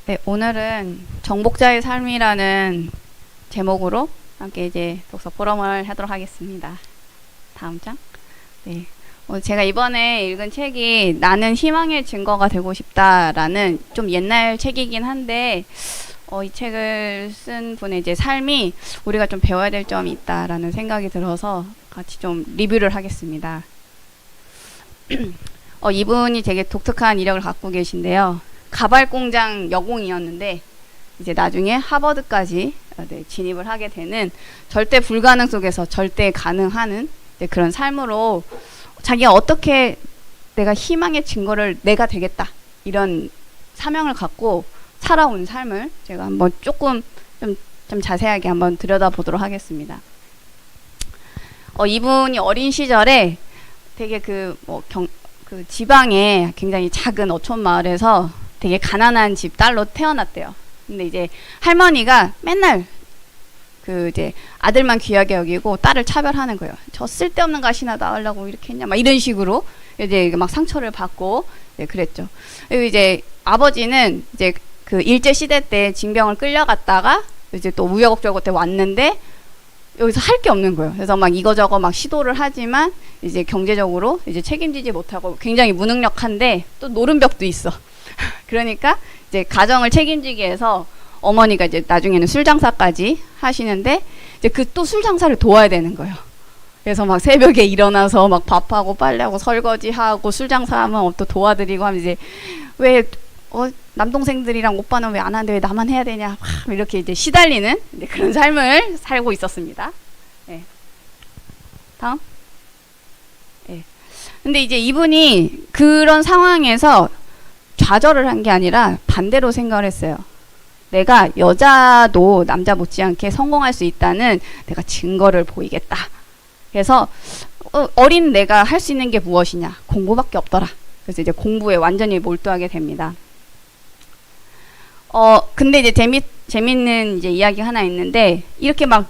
네, 오늘은 정복자의 삶이라는 제목으로 함께 이제 독서 포럼을 하도록 하겠습니다. 다음 장. 네. 제가 이번에 읽은 책이 나는 희망의 증거가 되고 싶다라는 좀 옛날 책이긴 한데, 이 책을 쓴 분의 이제 삶이 우리가 좀 배워야 될 점이 있다라는 생각이 들어서 같이 좀 리뷰를 하겠습니다. 이분이 되게 독특한 이력을 갖고 계신데요. 가발 공장 여공이었는데 이제 나중에 하버드까지 진입을 하게 되는 절대 불가능 속에서 절대 가능하는 그런 삶으로 자기가 어떻게 내가 희망의 증거를 내가 되겠다 이런 사명을 갖고 살아온 삶을 제가 한번 조금 좀 자세하게 한번 들여다보도록 하겠습니다. 이분이 어린 시절에 되게 그 지방에 굉장히 작은 어촌 마을에서 되게 가난한 집 딸로 태어났대요. 근데 이제 할머니가 맨날 이제 아들만 귀하게 여기고 딸을 차별하는 거예요. 저 쓸데없는 가시나 낳으려고 이렇게 했냐, 막 이런 식으로 이제 막 상처를 받고 그랬죠. 그리고 이제 아버지는 이제 그 일제 시대 때 징병을 끌려갔다가 이제 또 우여곡절 끝에 왔는데 여기서 할 게 없는 거예요. 그래서 막 이거저거 막 시도를 하지만 이제 경제적으로 이제 책임지지 못하고 굉장히 무능력한데 또 노름벽도 있어. 그러니까 이제 가정을 책임지기 위해서 어머니가 이제 나중에는 술 장사까지 하시는데 이제 그 또 술 장사를 도와야 되는 거예요. 그래서 막 새벽에 일어나서 막 밥하고 빨래하고 설거지하고 술 장사하면 또 도와드리고 하면 이제 왜 남동생들이랑 오빠는 왜 안 하는데 왜 나만 해야 되냐 막 이렇게 이제 시달리는 그런 삶을 살고 있었습니다. 네. 다음. 네. 근데 이제 이분이 그런 상황에서 좌절을 한 게 아니라 반대로 생각을 했어요. 내가 여자도 남자 못지않게 성공할 수 있다는 내가 증거를 보이겠다. 그래서 어린 내가 할 수 있는 게 무엇이냐? 공부밖에 없더라. 그래서 이제 공부에 완전히 몰두하게 됩니다. 근데 이제 재밌는 이제 이야기 하나 있는데, 이렇게 막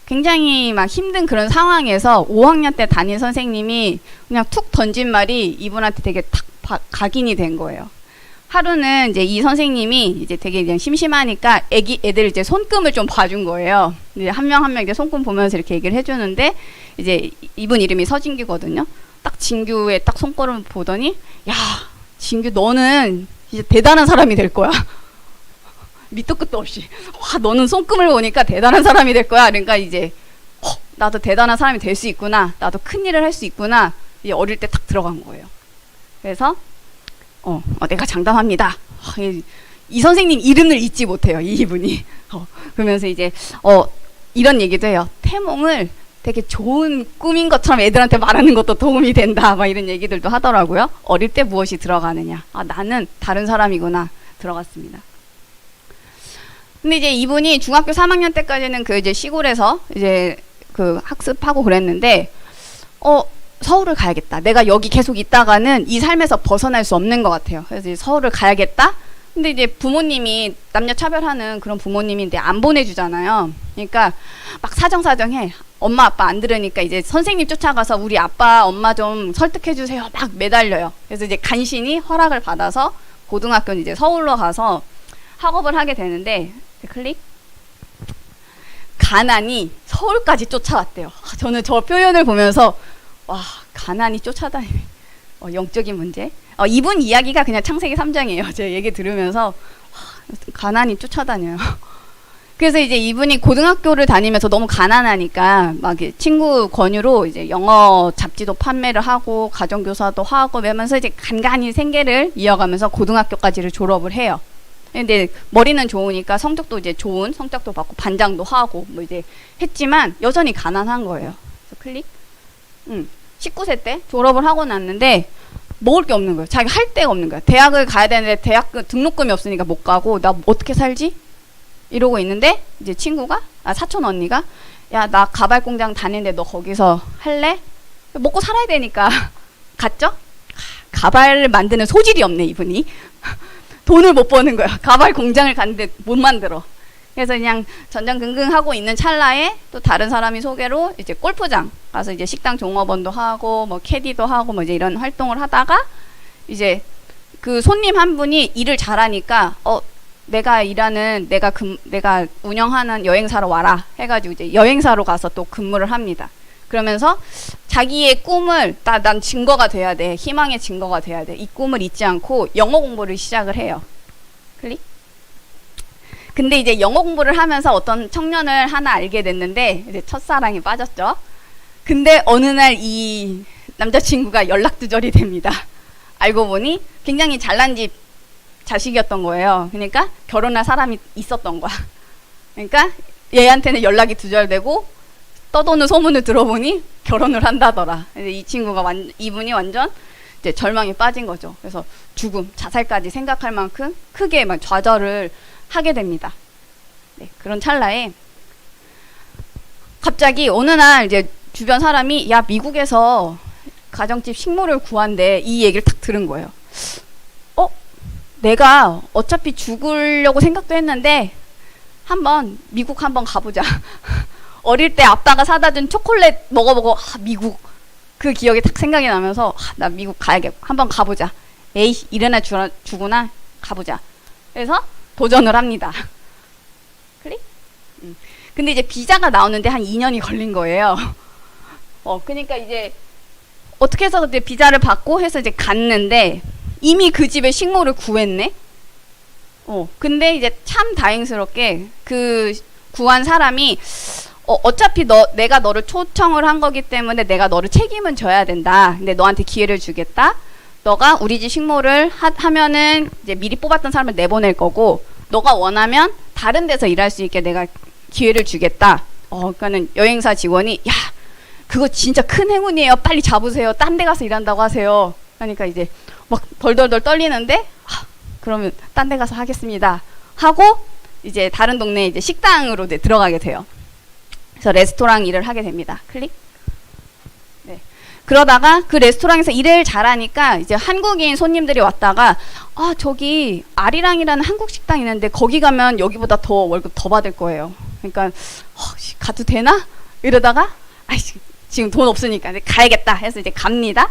굉장히 막 힘든 그런 상황에서 5학년 때 담임 선생님이 그냥 툭 던진 말이 이분한테 되게 탁 각인이 된 거예요. 하루는 이제 이 선생님이 이제 되게 그냥 심심하니까 애들 이제 손금을 좀 봐준 거예요. 이제 한 명 한 명 이제 손금 보면서 이렇게 얘기를 해주는데, 이제 이분 이름이 서진규거든요. 딱 진규의 딱 손금을 보더니, 야, 진규 너는 이제 대단한 사람이 될 거야. 밑도 끝도 없이. 와, 너는 손금을 보니까 대단한 사람이 될 거야. 그러니까 이제 나도 대단한 사람이 될 수 있구나. 나도 큰 일을 할 수 있구나. 이제 어릴 때 딱 들어간 거예요. 그래서 내가 장담합니다. 이 선생님 이름을 잊지 못해요. 이분이. 그러면서 이제 이런 얘기도 해요. 태몽을 되게 좋은 꿈인 것처럼 애들한테 말하는 것도 도움이 된다. 막 이런 얘기들도 하더라고요. 어릴 때 무엇이 들어가느냐. 나는 다른 사람이구나. 들어갔습니다. 근데 이제 이분이 중학교 3학년 때까지는 그 이제 시골에서 이제 그 학습하고 그랬는데, 서울을 가야겠다. 내가 여기 계속 있다가는 이 삶에서 벗어날 수 없는 것 같아요. 그래서 이제 서울을 가야겠다. 근데 이제 부모님이 남녀 차별하는 그런 부모님인데 안 보내주잖아요. 그러니까 막 사정사정해. 엄마 아빠 안 들으니까 이제 선생님 쫓아가서 우리 아빠 엄마 좀 설득해주세요. 막 매달려요. 그래서 이제 간신히 허락을 받아서 고등학교는 이제 서울로 가서 학업을 하게 되는데, 클릭. 가난이 서울까지 쫓아왔대요. 저는 저 표현을 보면서 와, 가난이 쫓아다니네. 영적인 문제. 이분 이야기가 그냥 창세기 3장이에요. 제 얘기 들으면서 가난이 쫓아다녀요. 그래서 이제 이분이 고등학교를 다니면서 너무 가난하니까 막 친구 권유로 이제 영어 잡지도 판매를 하고 가정교사도 하고 이러면서 이제 간간히 생계를 이어가면서 고등학교까지를 졸업을 해요. 근데 머리는 좋으니까 성적도 이제 좋은 성적도 받고 반장도 하고 뭐 이제 했지만 여전히 가난한 거예요. 그래서 클릭. 19세 때 졸업을 하고 났는데 먹을 게 없는 거예요. 자기 할 데가 없는 거예요. 대학을 가야 되는데 대학 등록금이 없으니까 못 가고 나 어떻게 살지? 이러고 있는데 이제 친구가 사촌 언니가 야, 나 가발 공장 다니는데 너 거기서 할래? 먹고 살아야 되니까 갔죠? 가발을 만드는 소질이 없네 이분이. 돈을 못 버는 거야. 가발 공장을 갔는데 못 만들어. 그래서 그냥 전전긍긍하고 있는 찰나에 또 다른 사람이 소개로 이제 골프장 가서 이제 식당 종업원도 하고 뭐 캐디도 하고 뭐 이제 이런 활동을 하다가 이제 그 손님 한 분이 일을 잘하니까 내가 일하는 내가 운영하는 여행사로 와라 해가지고 이제 여행사로 가서 또 근무를 합니다. 그러면서 자기의 꿈을 난 증거가 돼야 돼. 희망의 증거가 돼야 돼. 이 꿈을 잊지 않고 영어 공부를 시작을 해요. 클릭. 근데 이제 영어 공부를 하면서 어떤 청년을 하나 알게 됐는데 이제 첫사랑에 빠졌죠. 근데 어느 날 이 남자친구가 연락 두절이 됩니다. 알고 보니 굉장히 잘난 집 자식이었던 거예요. 그러니까 결혼할 사람이 있었던 거야. 그러니까 얘한테는 연락이 두절되고 떠도는 소문을 들어보니 결혼을 한다더라. 이 친구가 이분이 완전 이제 절망에 빠진 거죠. 그래서 죽음, 자살까지 생각할 만큼 크게 막 좌절을 하게 됩니다. 네, 그런 찰나에 갑자기 어느 날 이제 주변 사람이 야 미국에서 가정집 식모를 구한대 이 얘기를 딱 들은 거예요. 내가 어차피 죽으려고 생각도 했는데 한번 미국 한번 가보자. 어릴 때 아빠가 사다 준 초콜릿 먹어보고 미국 그 기억이 딱 생각이 나면서 나 미국 가야겠고 한번 가보자. 에이 이래나 주구나 가보자. 그래서 도전을 합니다. 클릭? 근데 이제 비자가 나오는데 한 2년이 걸린 거예요. 그러니까 이제 어떻게 해서 그때 비자를 받고 해서 이제 갔는데 이미 그 집에 식모를 구했네. 근데 이제 참 다행스럽게 그 구한 사람이 어차피 내가 너를 초청을 한 거기 때문에 내가 너를 책임은 져야 된다. 근데 너한테 기회를 주겠다. 너가 우리 집 식모를 하면은 이제 미리 뽑았던 사람을 내보낼 거고, 너가 원하면 다른 데서 일할 수 있게 내가 기회를 주겠다. 그러니까는 여행사 직원이 야, 그거 진짜 큰 행운이에요. 빨리 잡으세요. 딴 데 가서 일한다고 하세요. 그러니까 이제 막 덜덜덜 떨리는데 그러면 딴 데 가서 하겠습니다. 하고 이제 다른 동네 이제 식당으로 들어가게 돼요. 그래서 레스토랑 일을 하게 됩니다. 클릭. 네. 그러다가 그 레스토랑에서 일을 잘하니까 이제 한국인 손님들이 왔다가 저기 아리랑이라는 한국 식당 있는데 거기 가면 여기보다 더 월급 더 받을 거예요. 그러니까 가도 되나? 이러다가 지금 돈 없으니까 가야겠다 해서 이제 갑니다.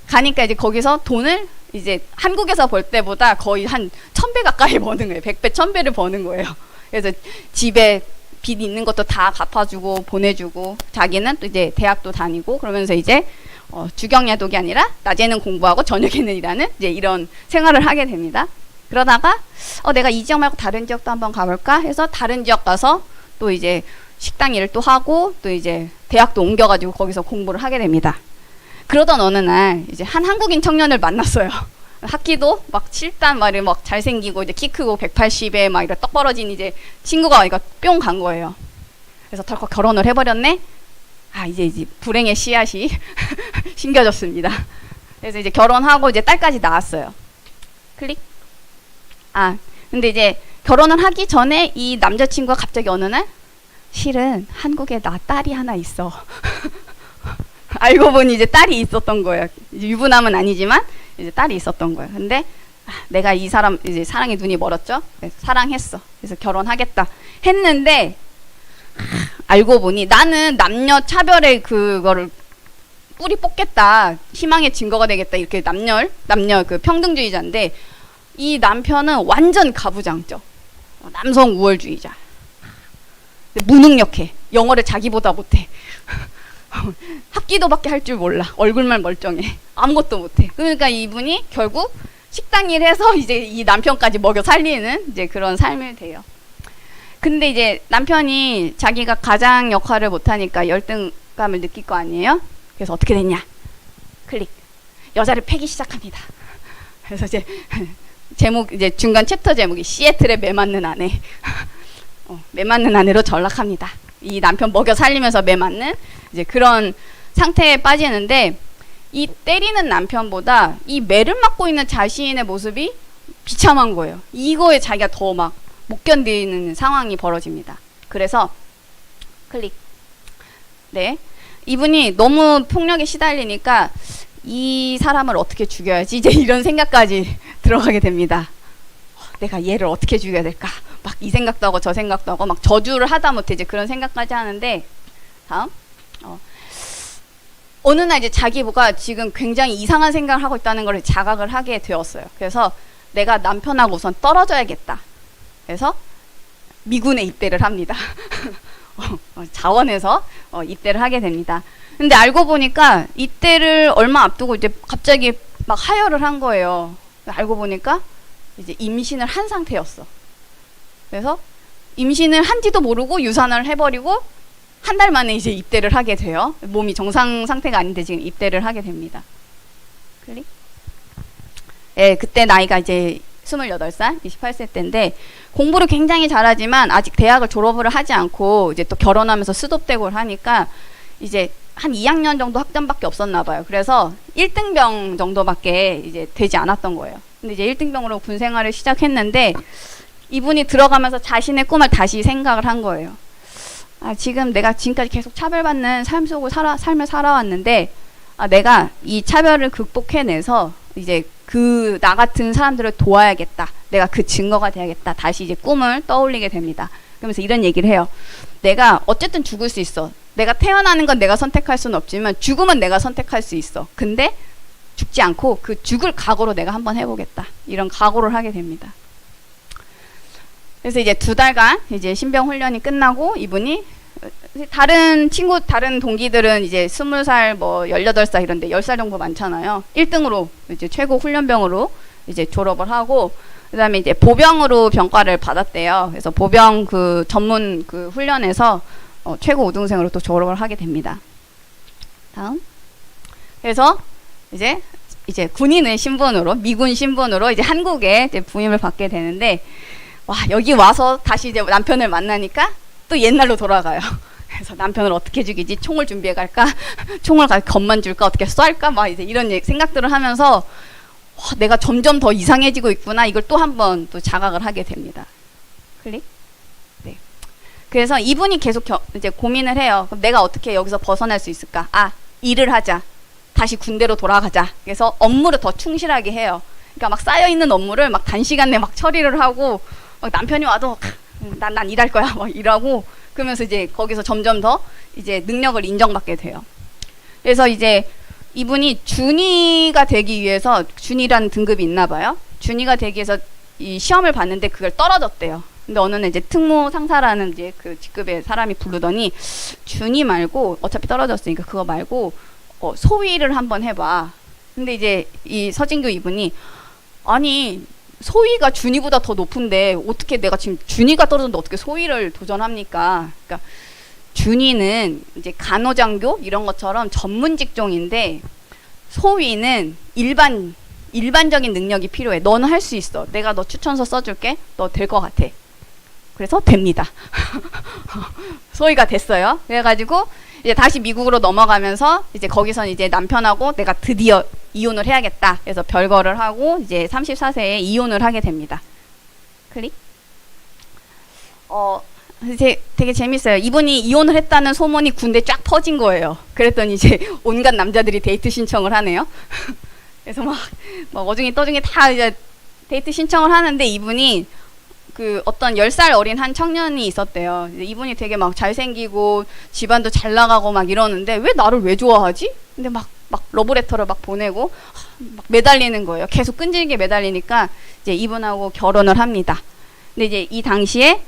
가니까 이제 거기서 돈을 이제 한국에서 벌 때보다 거의 한 1000배 가까이 버는 거예요. 100배, 1000배를 버는 거예요. 그래서 집에 빚 있는 것도 다 갚아주고 보내주고 자기는 또 이제 대학도 다니고 그러면서 이제 주경야독이 아니라 낮에는 공부하고 저녁에는 일하는 이제 이런 생활을 하게 됩니다. 그러다가 내가 이 지역 말고 다른 지역도 한번 가볼까 해서 다른 지역 가서 또 이제 식당 일을 또 하고 또 이제 대학도 옮겨가지고 거기서 공부를 하게 됩니다. 그러던 어느 날 이제 한 한국인 청년을 만났어요. 학기도 막 7단 말이 막 잘생기고 이제 키 크고 180에 막 이렇게 떡 벌어진 이제 친구가 이거 뿅 간 거예요. 그래서 덜컥 결혼을 해버렸네. 이제 불행의 씨앗이 심겨졌습니다. 그래서 이제 결혼하고 이제 딸까지 낳았어요. 클릭. 근데 이제 결혼을 하기 전에 이 남자친구가 갑자기 어느 날 실은 한국에 나 딸이 하나 있어. 알고 보니 이제 딸이 있었던 거예요. 유부남은 아니지만 이제 딸이 있었던 거예요. 근데 내가 이 사람 이제 사랑에 눈이 멀었죠. 사랑했어. 그래서 결혼하겠다 했는데 알고 보니 나는 남녀 차별의 그거를 뿌리 뽑겠다. 희망의 증거가 되겠다. 이렇게 남녀 그 평등주의자인데 이 남편은 완전 가부장적. 남성 우월주의자. 무능력해. 영어를 자기보다 못해. 학기도밖에 할 줄 몰라. 얼굴만 멀쩡해. 아무것도 못해. 그러니까 이분이 결국 식당 일해서 이제 이 남편까지 먹여 살리는 이제 그런 삶이 돼요. 근데 이제 남편이 자기가 가장 역할을 못하니까 열등감을 느낄 거 아니에요? 그래서 어떻게 됐냐? 클릭. 여자를 패기 시작합니다. 그래서 이제 제목 이제 중간 챕터 제목이 시애틀에 매 맞는 아내. 매 맞는 아내로 전락합니다. 이 남편 먹여 살리면서 매 맞는 이제 그런 상태에 빠지는데 이 때리는 남편보다 이 매를 맞고 있는 자신의 모습이 비참한 거예요. 이거에 자기가 더 막 못 견디는 상황이 벌어집니다. 그래서 클릭. 네, 이분이 너무 폭력에 시달리니까 이 사람을 어떻게 죽여야지 이제 이런 생각까지 들어가게 됩니다. 내가 얘를 어떻게 죽여야 될까? 막 이 생각도 하고 저 생각도 하고 막 저주를 하다 못해 이제 그런 생각까지 하는데 다음 어느 날 이제 자기가 지금 굉장히 이상한 생각을 하고 있다는 걸 자각을 하게 되었어요. 그래서 내가 남편하고 우선 떨어져야겠다. 그래서 미군에 입대를 합니다. 자원에서 입대를 하게 됩니다. 근데 알고 보니까 입대를 얼마 앞두고 이제 갑자기 막 하혈을 한 거예요. 알고 보니까 이제 임신을 한 상태였어. 그래서 임신을 한지도 모르고 유산을 해버리고 한 달 만에 이제 입대를 하게 돼요. 몸이 정상 상태가 아닌데 지금 입대를 하게 됩니다. 클릭. 예, 그때 나이가 이제 28살, 28세 때인데 공부를 굉장히 잘하지만 아직 대학을 졸업을 하지 않고 이제 또 결혼하면서 스톱되고 하니까 이제 한 2학년 정도 학점밖에 없었나 봐요. 그래서 1등병 정도밖에 이제 되지 않았던 거예요. 근데 이제 1등병으로 군 생활을 시작했는데 이분이 들어가면서 자신의 꿈을 다시 생각을 한 거예요. 지금 내가 지금까지 계속 차별받는 삶을 살아왔는데 내가 이 차별을 극복해내서 이제 나 같은 사람들을 도와야겠다. 내가 그 증거가 돼야겠다. 다시 이제 꿈을 떠올리게 됩니다. 그러면서 이런 얘기를 해요. 내가 어쨌든 죽을 수 있어. 내가 태어나는 건 내가 선택할 수는 없지만 죽음은 내가 선택할 수 있어. 근데 죽지 않고 그 죽을 각오로 내가 한번 해보겠다. 이런 각오를 하게 됩니다. 그래서 이제 2달간 이제 신병 훈련이 끝나고 이분이 다른 동기들은 이제 20살, 18살 이런데 10살 정도 많잖아요. 1등으로 이제 최고 훈련병으로 이제 졸업을 하고, 그 다음에 이제 보병으로 병과를 받았대요. 그래서 보병 그 전문 그 훈련에서 최고 우등생으로 또 졸업을 하게 됩니다. 다음. 그래서 이제 군인의 신분으로, 미군 신분으로 이제 한국에 이제 부임을 받게 되는데, 여기 와서 다시 이제 남편을 만나니까 또 옛날로 돌아가요. 그래서 남편을 어떻게 죽이지? 총을 준비해 갈까? 총을 겁만 줄까? 어떻게 쏠까? 막 이제 이런 생각들을 하면서 내가 점점 더 이상해지고 있구나. 이걸 또 한 번 또 자각을 하게 됩니다. 클릭. 네. 그래서 이분이 계속 이제 고민을 해요. 그럼 내가 어떻게 여기서 벗어날 수 있을까? 일을 하자. 다시 군대로 돌아가자. 그래서 업무를 더 충실하게 해요. 그러니까 막 쌓여 있는 업무를 막 단시간 내에 막 처리를 하고 남편이 와도 난 일할 거야. 막 일하고 그러면서 이제 거기서 점점 더 이제 능력을 인정받게 돼요. 그래서 이제 이분이 준이가 되기 위해서 준이라는 등급이 있나 봐요. 준이가 되기 위해서 이 시험을 봤는데 그걸 떨어졌대요. 근데 어느 날 이제 특무 상사라는 이제 그 직급의 사람이 부르더니 준이 말고 어차피 떨어졌으니까 그거 말고 소위를 한번 해봐. 근데 이제 이 서진규 이분이 아니 소위가 준이보다 더 높은데 어떻게 내가 지금 준이가 떨어졌는데 어떻게 소위를 도전합니까? 그러니까 준이는 이제 간호장교 이런 것처럼 전문 직종인데 소위는 일반적인 능력이 필요해. 너는 할 수 있어. 내가 너 추천서 써줄게. 너 될 것 같아. 그래서 됩니다. 소위가 됐어요. 그래가지고 이제 다시 미국으로 넘어가면서 이제 거기선 이제 남편하고 내가 드디어 이혼을 해야겠다. 그래서 별거를 하고 이제 34세에 이혼을 하게 됩니다. 클릭. 되게 재밌어요. 이분이 이혼을 했다는 소문이 군대에 쫙 퍼진 거예요. 그랬더니 이제 온갖 남자들이 데이트 신청을 하네요. 그래서 막 어중이 떠중이 다 이제 데이트 신청을 하는데 이분이 그 어떤 10살 어린 한 청년이 있었대요. 이분이 되게 막 잘생기고 집안도 잘 나가고 막 이러는데 왜 나를 왜 좋아하지? 근데 막 러브레터를 막 보내고 막 매달리는 거예요. 계속 끈질기게 매달리니까 이제 이분하고 결혼을 합니다. 근데 이제 이 당시에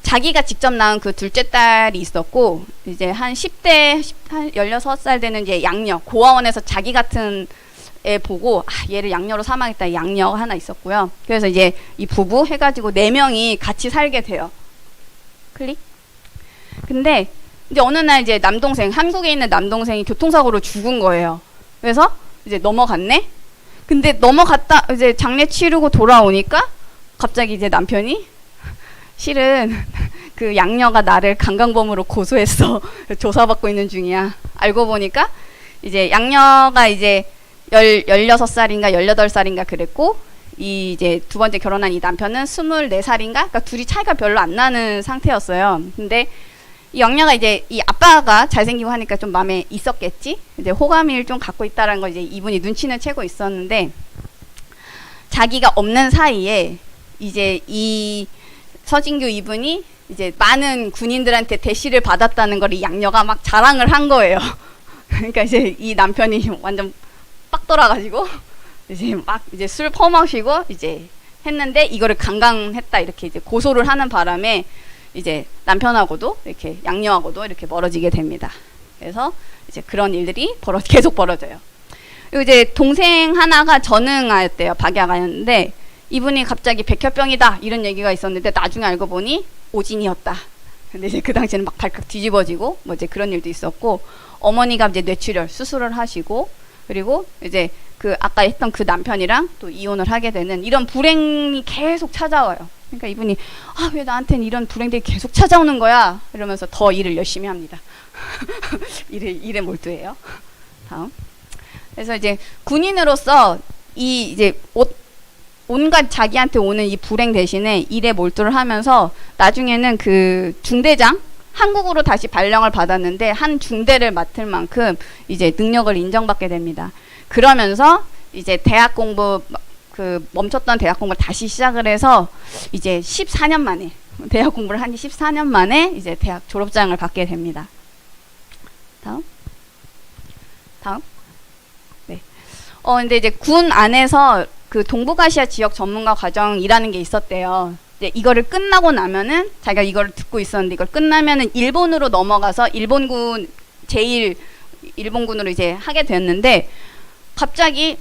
자기가 직접 낳은 그 둘째 딸이 있었고 이제 한 10대 한 16살 되는 이제 양녀 고아원에서 자기 같은 애 보고 얘를 양녀로 삼아야겠다. 양녀가 하나 있었고요. 그래서 이제 이 부부 해가지고 4명이 같이 살게 돼요. 클릭. 근데 이제 어느 날 이제 남동생 한국에 있는 남동생이 교통사고로 죽은 거예요. 그래서 이제 넘어갔네. 근데 넘어갔다 이제 장례 치르고 돌아오니까 갑자기 이제 남편이 실은 그 양녀가 나를 강간범으로 고소했어. 조사받고 있는 중이야. 알고 보니까 이제 양녀가 이제 16살인가 18살인가 그랬고 이제 두 번째 결혼한 이 남편은 24살인가? 그러니까 둘이 차이가 별로 안 나는 상태였어요. 근데 이 양녀가 이제 이 아빠가 잘생기고 하니까 좀 마음에 있었겠지? 이제 호감을 좀 갖고 있다라는 걸 이제 이분이 눈치는 채고 있었는데 자기가 없는 사이에 이제 이 서진규 이분이 이제 많은 군인들한테 대시를 받았다는 걸 이 양녀가 막 자랑을 한 거예요. 그러니까 이제 이 남편이 완전 빡 돌아가지고 이제 막 이제 술 퍼마시고 이제 했는데 이거를 강간했다 이렇게 이제 고소를 하는 바람에 이제 남편하고도 이렇게 양녀하고도 이렇게 멀어지게 됩니다. 그래서 이제 그런 일들이 계속 벌어져요. 그리고 이제 동생 하나가 전응아였대요. 박야가였는데 이분이 갑자기 백혈병이다 이런 얘기가 있었는데 나중에 알고 보니 오진이었다. 근데 이제 그 당시에는 막 발칵 뒤집어지고 뭐 이제 그런 일도 있었고, 어머니가 이제 뇌출혈 수술을 하시고, 그리고 이제 그 아까 했던 그 남편이랑 또 이혼을 하게 되는 이런 불행이 계속 찾아와요. 그러니까 이분이 아, 왜 나한테는 이런 불행들이 계속 찾아오는 거야? 이러면서 더 일을 열심히 합니다. 일에 몰두해요. 다음. 그래서 이제 군인으로서 이 이제 온갖 자기한테 오는 이 불행 대신에 일에 몰두를 하면서 나중에는 그 중대장, 한국으로 다시 발령을 받았는데 한 중대를 맡을 만큼 이제 능력을 인정받게 됩니다. 그러면서 이제 대학 공부 그 멈췄던 대학 공부를 다시 시작을 해서 이제 14년 만에 대학 공부를 한 지 14년 만에 이제 대학 졸업장을 받게 됩니다. 다음. 네. 근데 이제 군 안에서 그 동북아시아 지역 전문가 과정이라는 게 있었대요. 이제 이거를 끝나고 나면은 자기가 이거를 듣고 있었는데 이걸 끝나면은 일본으로 넘어가서 일본군 일본군으로 이제 하게 됐는데 갑자기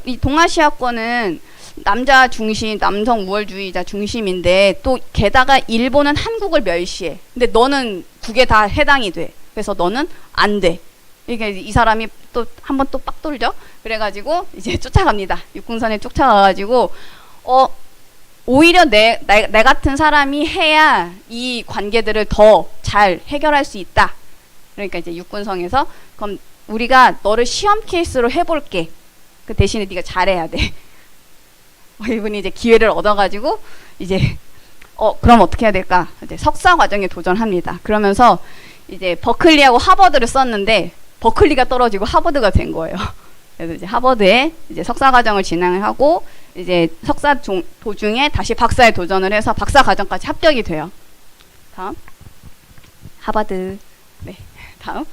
이 동아시아권은 남자 중심, 남성 우월주의자 중심인데 또 게다가 일본은 한국을 멸시해. 근데 너는 국에 다 해당이 돼. 그래서 너는 안 돼. 이게 이 사람이 또 한 번 또 빡 돌죠. 그래가지고 이제 쫓아갑니다. 육군선에 쫓아가가지고 오히려 내 같은 사람이 해야 이 관계들을 더 잘 해결할 수 있다. 그러니까 이제 육군성에서 그럼 우리가 너를 시험 케이스로 해볼게. 그 대신에 네가 잘해야 돼. 이분이 이제 기회를 얻어가지고 이제 그럼 어떻게 해야 될까? 이제 석사 과정에 도전합니다. 그러면서 이제 버클리하고 하버드를 썼는데 버클리가 떨어지고 하버드가 된 거예요. 그래서 이제 하버드에 이제 석사 과정을 진행을 하고 이제 석사 도중에 다시 박사에 도전을 해서 박사 과정까지 합격이 돼요. 다음. 하버드. 네. 다음.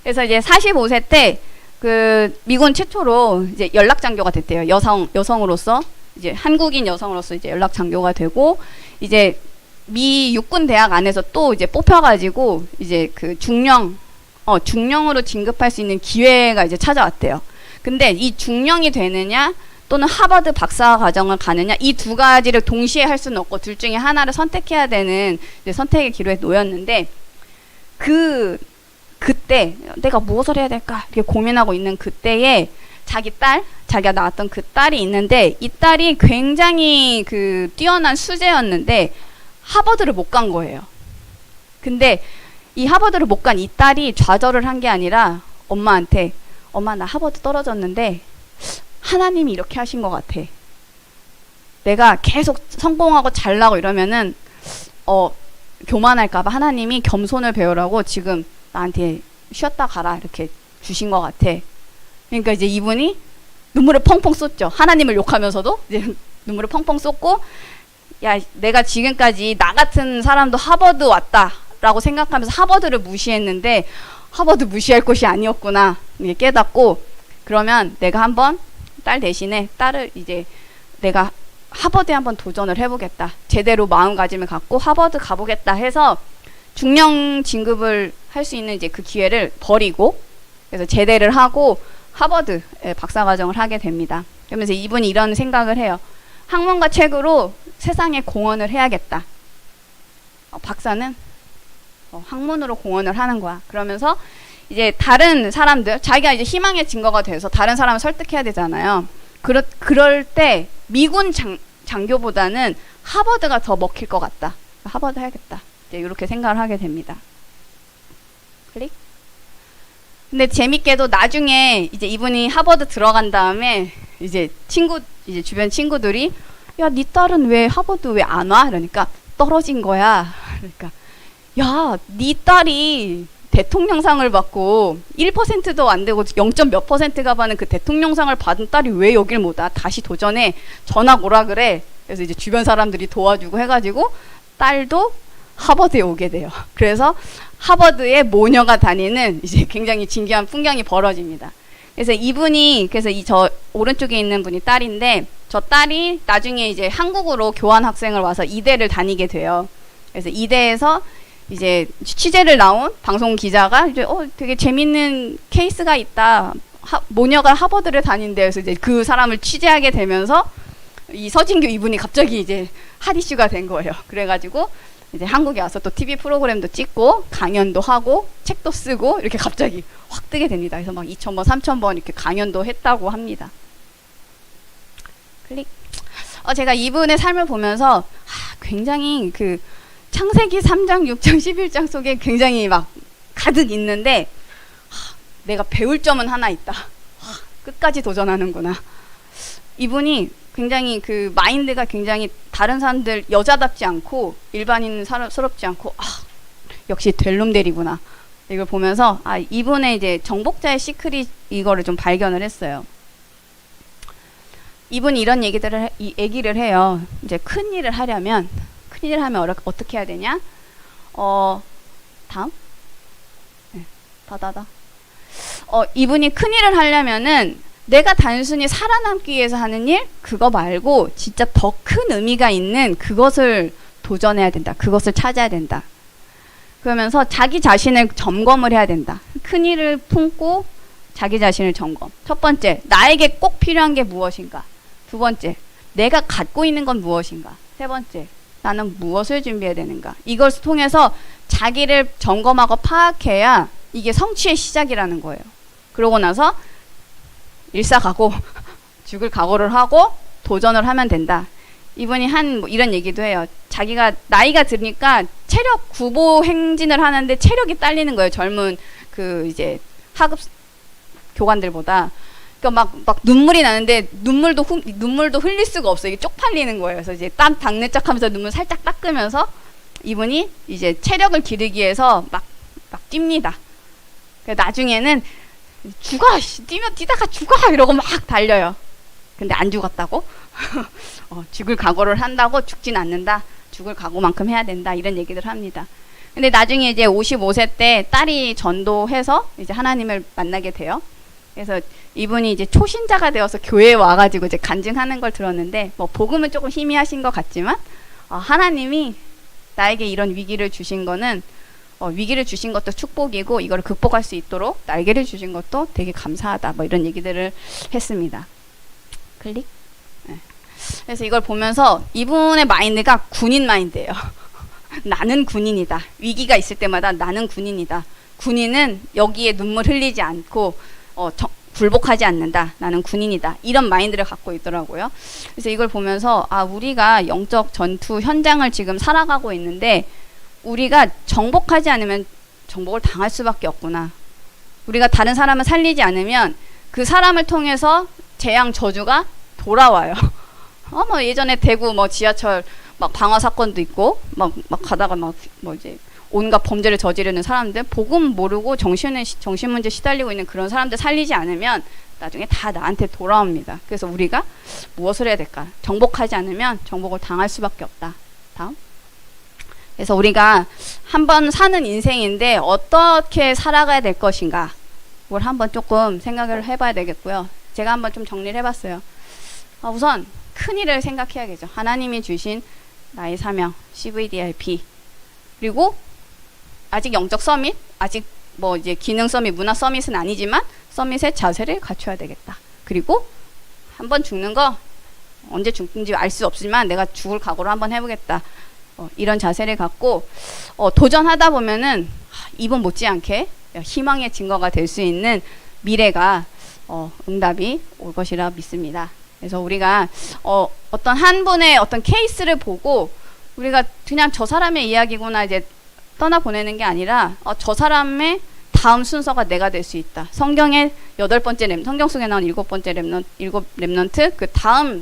그래서 이제 45세 때 그 미군 최초로 이제 연락 장교가 됐대요. 여성으로서 이제 한국인 여성으로서 이제 연락 장교가 되고 이제 미 육군 대학 안에서 또 이제 뽑혀가지고 이제 그 중령으로 진급할 수 있는 기회가 이제 찾아왔대요. 근데 이 중령이 되느냐 또는 하버드 박사 과정을 가느냐 이 두 가지를 동시에 할 수는 없고 둘 중에 하나를 선택해야 되는 이제 선택의 기로에 놓였는데 그때 내가 무엇을 해야 될까 이렇게 고민하고 있는 그때에 자기가 낳았던 그 딸이 있는데 이 딸이 굉장히 그 뛰어난 수재였는데 하버드를 못 간 거예요. 근데 이 하버드를 못 간 이 딸이 좌절을 한 게 아니라 엄마한테 엄마 나 하버드 떨어졌는데 하나님이 이렇게 하신 것 같아. 내가 계속 성공하고 잘나고 이러면은 교만할까봐 하나님이 겸손을 배우라고 지금 나한테 쉬었다 가라 이렇게 주신 것 같아. 그러니까 이제 이분이 눈물을 펑펑 쏟죠. 하나님을 욕하면서도 이제 눈물을 펑펑 쏟고 야 내가 지금까지 나 같은 사람도 하버드 왔다라고 생각하면서 하버드를 무시했는데 하버드 무시할 곳이 아니었구나 깨닫고 그러면 내가 한번 딸 대신에 딸을 이제 내가 하버드에 한번 도전을 해보겠다. 제대로 마음가짐을 갖고 하버드 가보겠다 해서 중령 진급을 할 수 있는 이제 그 기회를 버리고 그래서 제대를 하고 하버드에 박사과정을 하게 됩니다. 그러면서 이분이 이런 생각을 해요. 학문과 책으로 세상에 공헌을 해야겠다. 박사는 학문으로 공헌을 하는 거야. 그러면서 이제 다른 사람들, 자기가 이제 희망의 증거가 돼서 다른 사람을 설득해야 되잖아요. 그럴 때 미군 장교보다는 하버드가 더 먹힐 것 같다. 하버드 해야겠다. 이제 이렇게 생각을 하게 됩니다. 클릭. 근데 재밌게도 나중에 이제 이분이 하버드 들어간 다음에 이제 주변 친구들이 야, 네 딸은 왜 하버드 왜 안 와? 그러니까 떨어진 거야. 그러니까 야, 네 딸이 대통령상을 받고 1%도 안 되고 0. 몇 %가 받는 그 대통령상을 받은 딸이 왜 여길 못 와? 다시 도전해. 전학 오라 그래. 그래서 이제 주변 사람들이 도와주고 해가지고 딸도 하버드에 오게 돼요. 그래서 하버드에 모녀가 다니는 이제 굉장히 진기한 풍경이 벌어집니다. 그래서 이분이 그래서 이 저 오른쪽에 있는 분이 딸인데 저 딸이 나중에 이제 한국으로 교환 학생을 와서 이대를 다니게 돼요. 그래서 이대에서 이제 취재를 나온 방송 기자가 이제 되게 재밌는 케이스가 있다. 모녀가 하버드를 다닌대. 그래서 이제 그 사람을 취재하게 되면서 이 서진규 이분이 갑자기 이제 핫 이슈가 된 거예요. 그래가지고 이제 한국에 와서 또 TV 프로그램도 찍고 강연도 하고 책도 쓰고 이렇게 갑자기 확 뜨게 됩니다. 그래서 막 2,000번, 3,000번 이렇게 강연도 했다고 합니다. 클릭. 제가 이분의 삶을 보면서 굉장히 그 창세기 3장, 6장, 11장 속에 굉장히 막 가득 있는데 내가 배울 점은 하나 있다. 끝까지 도전하는구나. 이분이 굉장히 그 마인드가 굉장히 다른 사람들 여자답지 않고 일반인스럽지 않고 역시 될 놈들이구나. 이걸 보면서 이분의 이제 정복자의 시크릿 이거를 좀 발견을 했어요. 이분이 이런 얘기를 해요. 이제 큰 일을 하려면 어떻게 해야 되냐? 다음. 네, 다다다. 이분이 큰 일을 하려면은 내가 단순히 살아남기 위해서 하는 일 그거 말고 진짜 더 큰 의미가 있는 그것을 도전해야 된다. 그것을 찾아야 된다. 그러면서 자기 자신을 점검을 해야 된다. 큰 일을 품고 자기 자신을 점검. 첫 번째, 나에게 꼭 필요한 게 무엇인가? 두 번째, 내가 갖고 있는 건 무엇인가? 세 번째, 나는 무엇을 준비해야 되는가? 이걸 통해서 자기를 점검하고 파악해야 이게 성취의 시작이라는 거예요. 그러고 나서 일사각오 죽을 각오를 하고 도전을 하면 된다. 이분이 뭐 이런 얘기도 해요. 자기가 나이가 드니까 체력 구보 행진을 하는데 체력이 딸리는 거예요. 젊은 그 이제 하급 교관들보다. 그러니까 막 눈물이 나는데 눈물도 흘릴 수가 없어. 이게 쪽팔리는 거예요. 그래서 이제 땀 닦느짝하면서 눈물 살짝 닦으면서 이분이 이제 체력을 기르기 위해서 막 뜁니다. 나중에는 뛰다가 죽어 이러고 막 달려요. 근데 안 죽었다고? 죽을 각오를 한다고 죽진 않는다. 죽을 각오만큼 해야 된다. 이런 얘기들 합니다. 근데 나중에 이제 55세 때 딸이 전도해서 이제 하나님을 만나게 돼요. 그래서 이분이 이제 초신자가 되어서 교회에 와가지고 이제 간증하는 걸 들었는데 뭐 복음은 조금 희미하신 것 같지만 하나님이 나에게 이런 위기를 주신 거는 위기를 주신 것도 축복이고 이걸 극복할 수 있도록 날개를 주신 것도 되게 감사하다. 뭐 이런 얘기들을 했습니다. 클릭. 네. 그래서 이걸 보면서 이분의 마인드가 군인 마인드예요. 나는 군인이다. 위기가 있을 때마다 나는 군인이다. 군인은 여기에 눈물 흘리지 않고 굴복하지 않는다. 나는 군인이다. 이런 마인드를 갖고 있더라고요. 그래서 이걸 보면서 우리가 영적 전투 현장을 지금 살아가고 있는데 우리가 정복하지 않으면 정복을 당할 수밖에 없구나. 우리가 다른 사람을 살리지 않으면 그 사람을 통해서 재앙 저주가 돌아와요. 뭐 예전에 대구 뭐 지하철 막 방화 사건도 있고 막 가다가 뭐 이제 온갖 범죄를 저지르는 사람들 복음 모르고 정신 문제 시달리고 있는 그런 사람들 살리지 않으면 나중에 다 나한테 돌아옵니다. 그래서 우리가 무엇을 해야 될까? 정복하지 않으면 정복을 당할 수밖에 없다. 다음. 그래서 우리가 한번 사는 인생인데 어떻게 살아가야 될 것인가 그걸 한번 조금 생각을 해봐야 되겠고요. 제가 한번 좀 정리를 해봤어요. 우선 큰 일을 생각해야겠죠. 하나님이 주신 나의 사명, CVDIP. 그리고 아직 영적 서밋, 아직 뭐 이제 기능 서밋, 문화 서밋은 아니지만 서밋의 자세를 갖춰야 되겠다. 그리고 한번 죽는 거 언제 죽는지 알 수 없지만 내가 죽을 각오로 한번 해보겠다. 이런 자세를 갖고 도전하다 보면은 이번 못지않게 희망의 증거가 될 수 있는 미래가 응답이 올 것이라 믿습니다. 그래서 우리가 어떤 한 분의 어떤 케이스를 보고 우리가 그냥 저 사람의 이야기구나 이제 떠나보내는 게 아니라 저 사람의 다음 순서가 내가 될 수 있다. 성경의 8번째 성경 속에 나온 7번째 렘넌트 그 다음